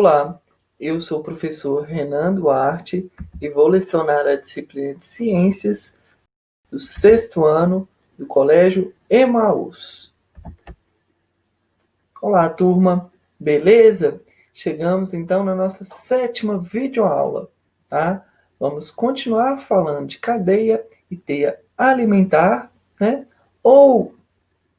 Olá, eu sou o professor Renan Duarte e vou lecionar a disciplina de Ciências do 6º ano do Colégio Emaús. Olá, turma, beleza? Chegamos então na nossa 7ª videoaula, tá? Vamos continuar falando de cadeia e teia alimentar, né? Ou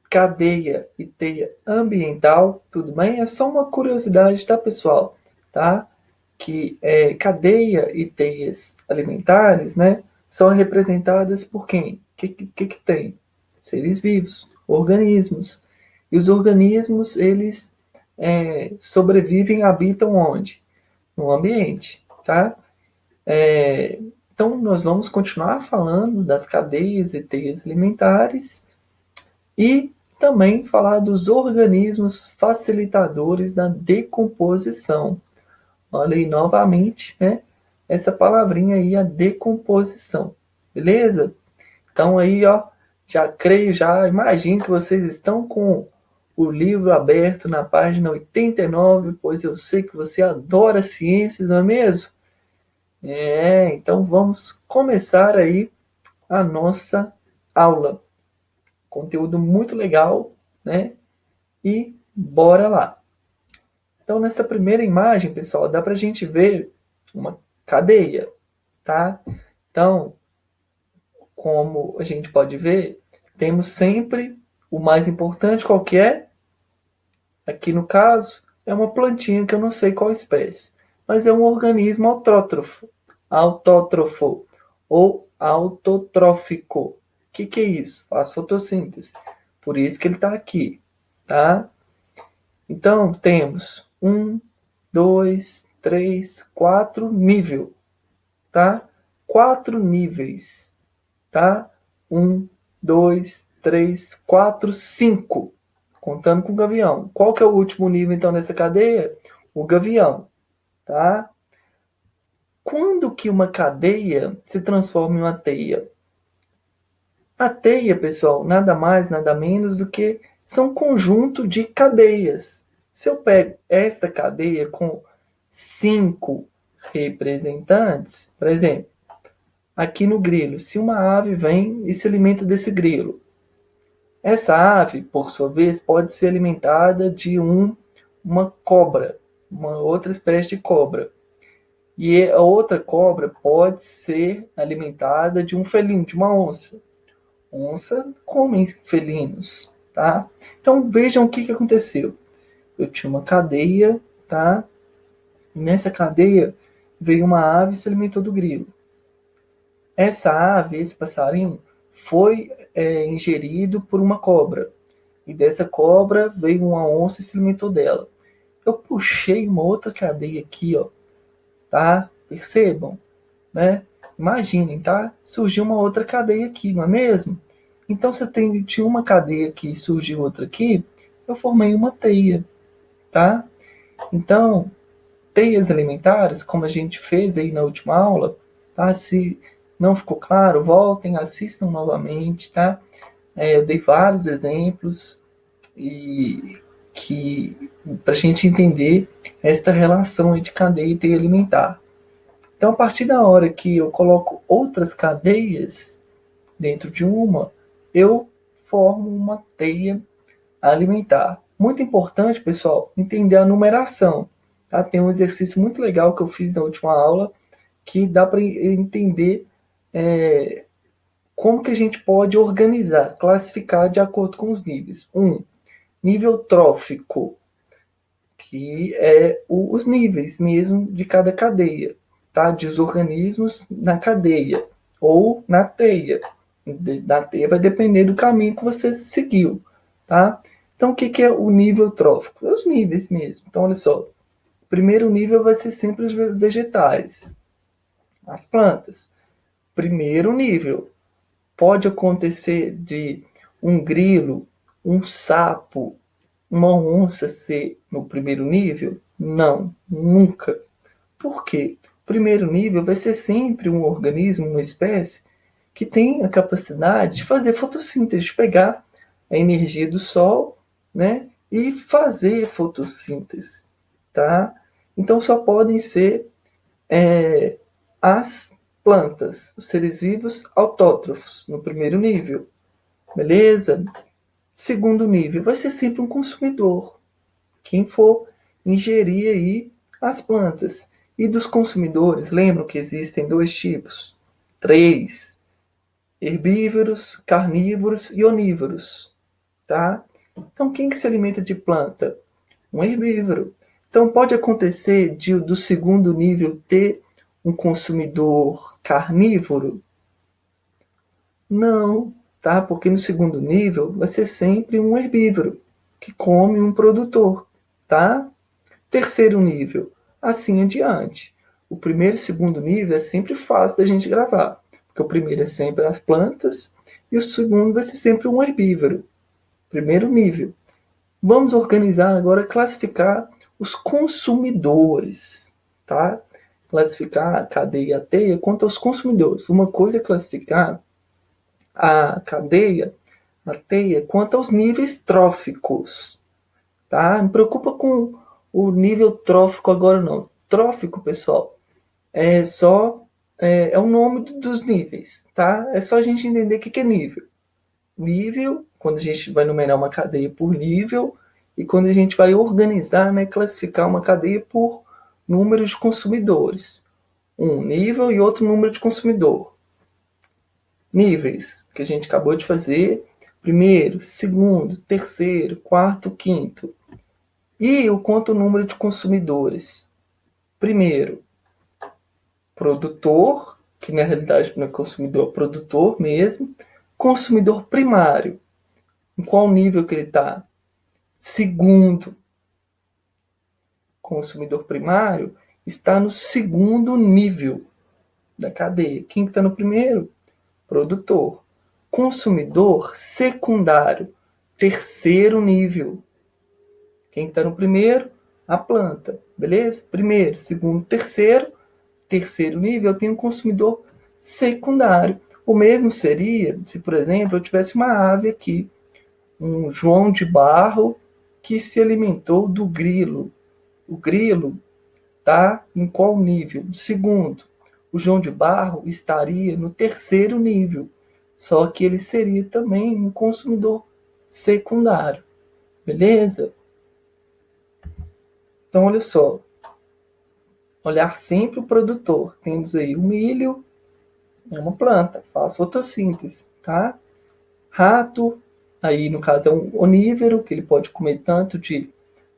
cadeia e teia ambiental, tudo bem? É só uma curiosidade, tá, pessoal? Tá? Que cadeia e teias alimentares, né, são representadas por quem? O que tem? Seres vivos, organismos. E os organismos, eles sobrevivem, habitam onde? No ambiente, tá? Então, nós vamos continuar falando das cadeias e teias alimentares e também falar dos organismos facilitadores da decomposição. Olha aí novamente, né? Essa palavrinha aí, a decomposição. Beleza? Então aí, ó, já imagino que vocês estão com o livro aberto na página 89, pois eu sei que você adora ciências, não é mesmo? Então vamos começar aí a nossa aula. Conteúdo muito legal, né? E bora lá. Então, nessa primeira imagem, pessoal, dá para a gente ver uma cadeia, tá? Então, como a gente pode ver, temos sempre o mais importante, qual que é? Aqui no caso, é uma plantinha que eu não sei qual espécie, mas é um organismo autótrofo ou autotrófico. O que é isso? Faz fotossíntese. Por isso que ele está aqui, tá? Então, temos 1, 2, 3, 4 nível, tá? 4 níveis, tá? 1, 2, 3, 4, 5, contando com o gavião. Qual que é o último nível, então, dessa cadeia? O gavião, tá? Quando que uma cadeia se transforma em uma teia? A teia, pessoal, nada mais, nada menos do que são um conjunto de cadeias. Se eu pego essa cadeia com 5 representantes, por exemplo, aqui no grilo, se uma ave vem e se alimenta desse grilo, essa ave, por sua vez, pode ser alimentada de uma cobra, uma outra espécie de cobra. E a outra cobra pode ser alimentada de um felino, de uma onça. Onça comem felinos, tá? Então vejam o que aconteceu. Eu tinha uma cadeia, tá? E nessa cadeia veio uma ave e se alimentou do grilo. Essa ave, esse passarinho, foi ingerido por uma cobra. E dessa cobra veio uma onça e se alimentou dela. Eu puxei uma outra cadeia aqui, ó, tá? Percebam, né? Imaginem, tá? Surgiu uma outra cadeia aqui, não é mesmo? Então, se eu tinha uma cadeia aqui e surgiu outra aqui, eu formei uma teia, tá? Então, teias alimentares, como a gente fez aí na última aula, tá? Se não ficou claro, voltem, assistam novamente, tá? Eu dei vários exemplos e que para a gente entender esta relação de cadeia e teia alimentar. Então, a partir da hora que eu coloco outras cadeias dentro de uma, eu formo uma teia alimentar. Muito importante, pessoal, entender a numeração. Tá? Tem um exercício muito legal que eu fiz na última aula que dá para entender como que a gente pode organizar, classificar de acordo com os níveis. Nível trófico, que é os níveis mesmo de cada cadeia, tá? De os organismos na cadeia ou na teia. Da teia vai depender do caminho que você seguiu, tá? Então, o que é o nível trófico? É os níveis mesmo. Então, olha só. O primeiro nível vai ser sempre os vegetais, as plantas. Primeiro nível. Pode acontecer de um grilo, um sapo, uma onça ser no primeiro nível? Não, nunca. Por quê? O primeiro nível vai ser sempre um organismo, uma espécie, que tem a capacidade de fazer fotossíntese, de pegar a energia do sol, né, e fazer fotossíntese, tá? Então só podem ser as plantas, os seres vivos autótrofos, no primeiro nível. Beleza? Segundo nível, vai ser sempre um consumidor. Quem for ingerir aí as plantas. E dos consumidores, lembram que existem 2 tipos? 3. Herbívoros, carnívoros e onívoros. Tá? Então, quem que se alimenta de planta? Um herbívoro. Então, pode acontecer do segundo nível ter um consumidor carnívoro? Não, tá? Porque no segundo nível vai ser sempre um herbívoro que come um produtor, tá? Terceiro nível, assim adiante. O primeiro e segundo nível é sempre fácil da gente gravar, porque o primeiro é sempre as plantas e o segundo vai ser sempre um herbívoro. Primeiro nível. Vamos organizar agora, classificar os consumidores, tá? Classificar a cadeia e a teia quanto aos consumidores. Uma coisa é classificar a cadeia, a teia, quanto aos níveis tróficos, tá? Não me preocupa com o nível trófico agora não. Trófico, pessoal, é só o nome dos níveis, tá? É só a gente entender o que é nível. Nível, quando a gente vai numerar uma cadeia por nível, e quando a gente vai organizar, né, classificar uma cadeia por número de consumidores. Um nível e outro número de consumidor. Níveis, que a gente acabou de fazer. Primeiro, segundo, terceiro, quarto, quinto. E o quanto o número de consumidores. Primeiro, produtor, que na realidade não é consumidor, é produtor mesmo. Consumidor primário. Em qual nível que ele está? Segundo, consumidor primário está no segundo nível da cadeia. Quem está no primeiro? Produtor. Consumidor secundário, terceiro nível. Quem está no primeiro? A planta. Beleza? Primeiro, segundo, terceiro. Terceiro nível, eu tenho um consumidor secundário. O mesmo seria se, por exemplo, eu tivesse uma ave aqui, um João de Barro, que se alimentou do grilo. O grilo está em qual nível? Segundo. O João de Barro estaria no terceiro nível, só que ele seria também um consumidor secundário. Beleza? Então, olha só. Olhar sempre o produtor. Temos aí o milho, é uma planta, faz fotossíntese, tá? Rato, aí no caso é um onívoro, que ele pode comer tanto de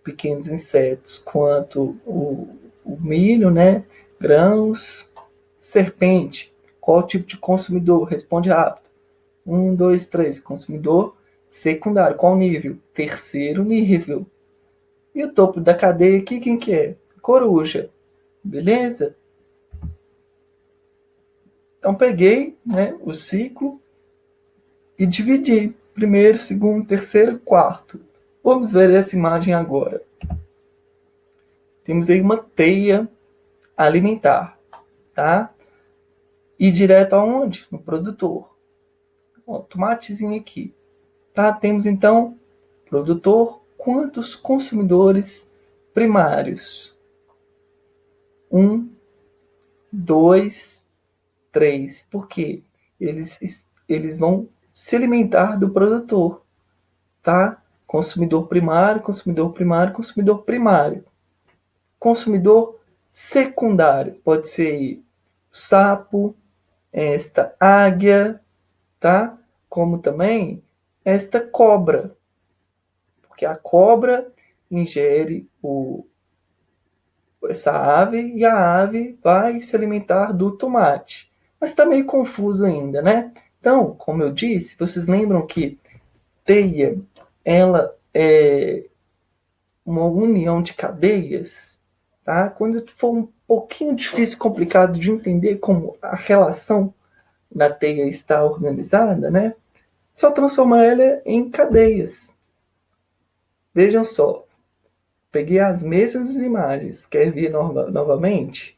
pequenos insetos quanto o milho, né? Grãos. Serpente, qual tipo de consumidor? Responde rápido. 1, 2, 3. Consumidor secundário. Qual nível? Terceiro nível. E o topo da cadeia aqui, quem que é? Coruja. Beleza? Então peguei, né, o ciclo e dividi. Primeiro, segundo, terceiro, quarto. Vamos ver essa imagem agora. Temos aí uma teia alimentar, tá? E direto aonde? No produtor. Ó, tomatezinho aqui. Tá? Temos então produtor, quantos consumidores primários? 1, 2, 3. Por quê? Eles vão se alimentar do produtor, tá? Consumidor primário, consumidor primário, consumidor primário. Consumidor secundário pode ser sapo, esta águia, tá? Como também esta cobra, porque a cobra ingere essa ave e a ave vai se alimentar do tomate. Mas está meio confuso ainda, né? Então, como eu disse, vocês lembram que teia ela é uma união de cadeias, tá? Quando for um pouquinho difícil, complicado de entender como a relação da teia está organizada, né? Só transformar ela em cadeias. Vejam só, peguei as mesmas imagens. Quer ver novamente?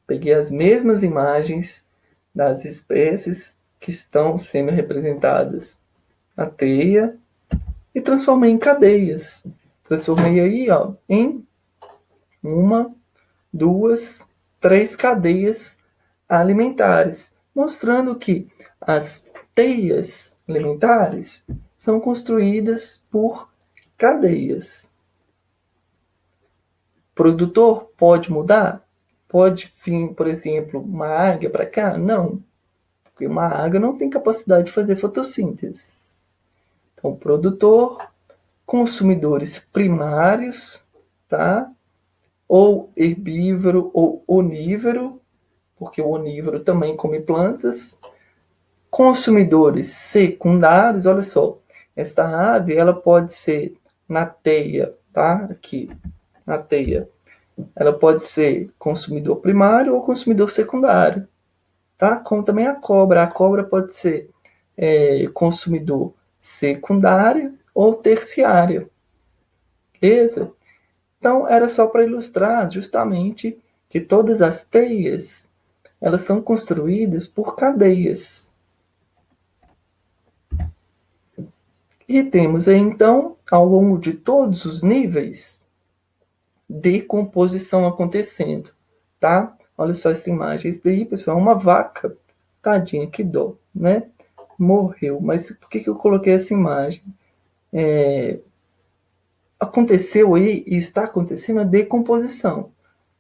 Peguei as mesmas imagens das espécies que estão sendo representadas na teia e transformei em cadeias. Transformei aí, ó, em uma, duas, três cadeias alimentares, mostrando que as teias alimentares são construídas por cadeias. O produtor pode mudar? Pode vir, por exemplo, uma águia para cá? Não, porque uma águia não tem capacidade de fazer fotossíntese. Então, produtor, consumidores primários, tá? Ou herbívoro ou onívoro, porque o onívoro também come plantas. Consumidores secundários, olha só, esta ave ela pode ser na teia, tá? Aqui, na teia. Ela pode ser consumidor primário ou consumidor secundário, tá? Como também a cobra. A cobra pode ser consumidor secundário ou terciário, beleza? Então, era só para ilustrar justamente que todas as teias, elas são construídas por cadeias. E temos aí, então, ao longo de todos os níveis, decomposição acontecendo, tá? Olha só essa imagem. Isso daí, pessoal, é uma vaca. Tadinha, que dó, né? Morreu. Mas por que eu coloquei essa imagem? Aconteceu aí e está acontecendo a decomposição,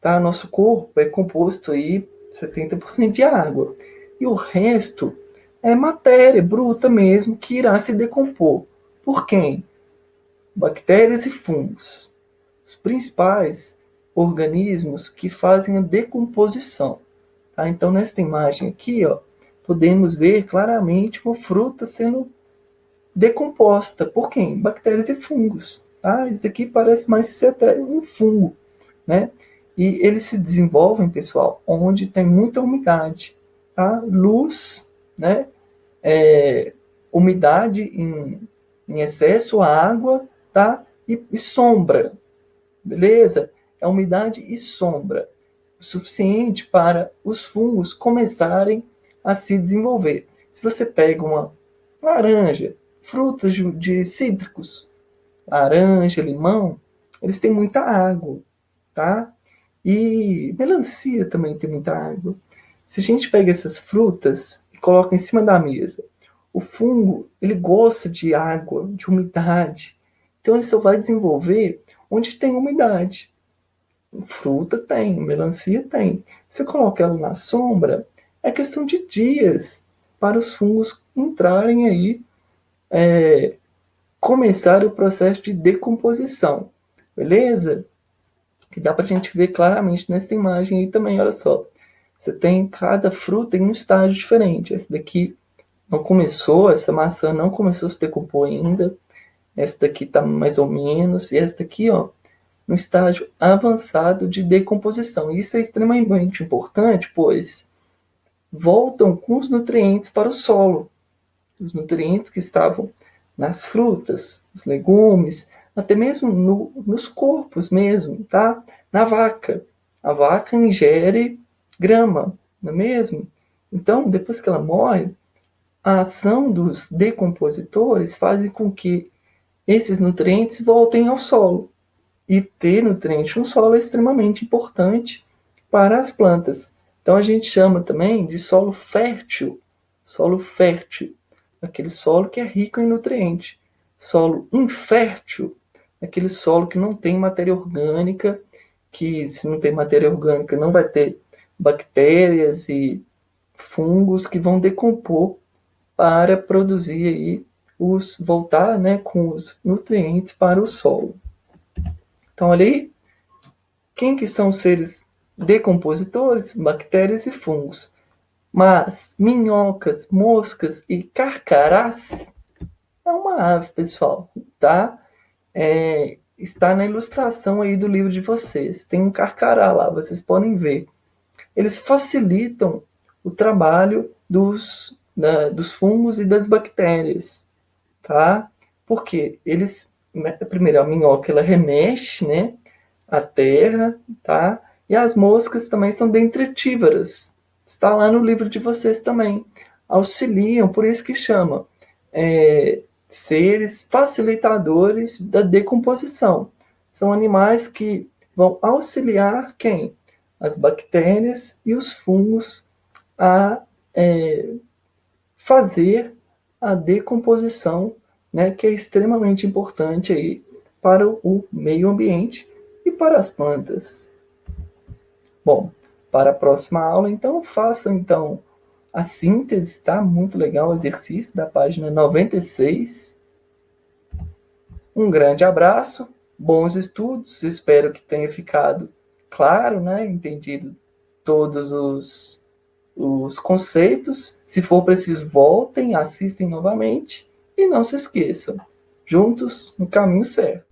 tá? Nosso corpo é composto aí 70% de água. E o resto é matéria bruta mesmo que irá se decompor. Por quem? Bactérias e fungos. Os principais organismos que fazem a decomposição. Tá? Então, nesta imagem aqui, ó, podemos ver claramente uma fruta sendo decomposta. Por quem? Bactérias e fungos. Tá? Isso aqui parece mais ser até um fungo, né? E eles se desenvolvem, pessoal, onde tem muita umidade, tá? Luz, né? Umidade em excesso, água, tá? E sombra, beleza? É umidade e sombra, o suficiente para os fungos começarem a se desenvolver. Se você pega uma laranja, frutas de cítricos, laranja, limão, eles têm muita água, tá? E melancia também tem muita água. Se a gente pega essas frutas e coloca em cima da mesa, o fungo, ele gosta de água, de umidade. Então ele só vai desenvolver onde tem umidade. Fruta tem, melancia tem. Se eu colocar ela na sombra, é questão de dias para os fungos entrarem aí, começar o processo de decomposição. Beleza? Que dá para a gente ver claramente nessa imagem aí também, olha só. Você tem cada fruta em um estágio diferente. Essa daqui não começou, essa maçã não começou a se decompor ainda. Essa daqui está mais ou menos. E essa daqui, ó, no estágio avançado de decomposição. Isso é extremamente importante, pois voltam com os nutrientes para o solo. Os nutrientes que estavam nas frutas, nos legumes, até mesmo nos corpos mesmo, tá? Na vaca. A vaca ingere grama, não é mesmo? Então, depois que ela morre, a ação dos decompositores faz com que esses nutrientes voltem ao solo. E ter nutriente no solo é extremamente importante para as plantas. Então a gente chama também de solo fértil. Solo fértil, aquele solo que é rico em nutriente. Solo infértil, aquele solo que não tem matéria orgânica, que se não tem matéria orgânica não vai ter bactérias e fungos que vão decompor para produzir aí voltar, né, com os nutrientes para o solo. Então, olha aí, quem que são os seres decompositores? Bactérias e fungos. Mas minhocas, moscas e carcarás é uma ave, pessoal, tá? Está na ilustração aí do livro de vocês. Tem um carcará lá, vocês podem ver. Eles facilitam o trabalho dos fungos e das bactérias, tá? Porque eles, primeiro, a minhoca, ela remexe, né, a terra, tá? E as moscas também são detritívoras. Está lá no livro de vocês também. Auxiliam, por isso que chama seres facilitadores da decomposição. São animais que vão auxiliar quem? As bactérias e os fungos a fazer a decomposição, né, que é extremamente importante aí para o meio ambiente e para as plantas. Bom, para a próxima aula, então, faça então a síntese, tá? Muito legal o exercício da página 96. Um grande abraço, bons estudos, espero que tenha ficado claro, né? Entendido todos os conceitos. Se for preciso, voltem, assistem novamente e não se esqueçam, juntos no caminho certo.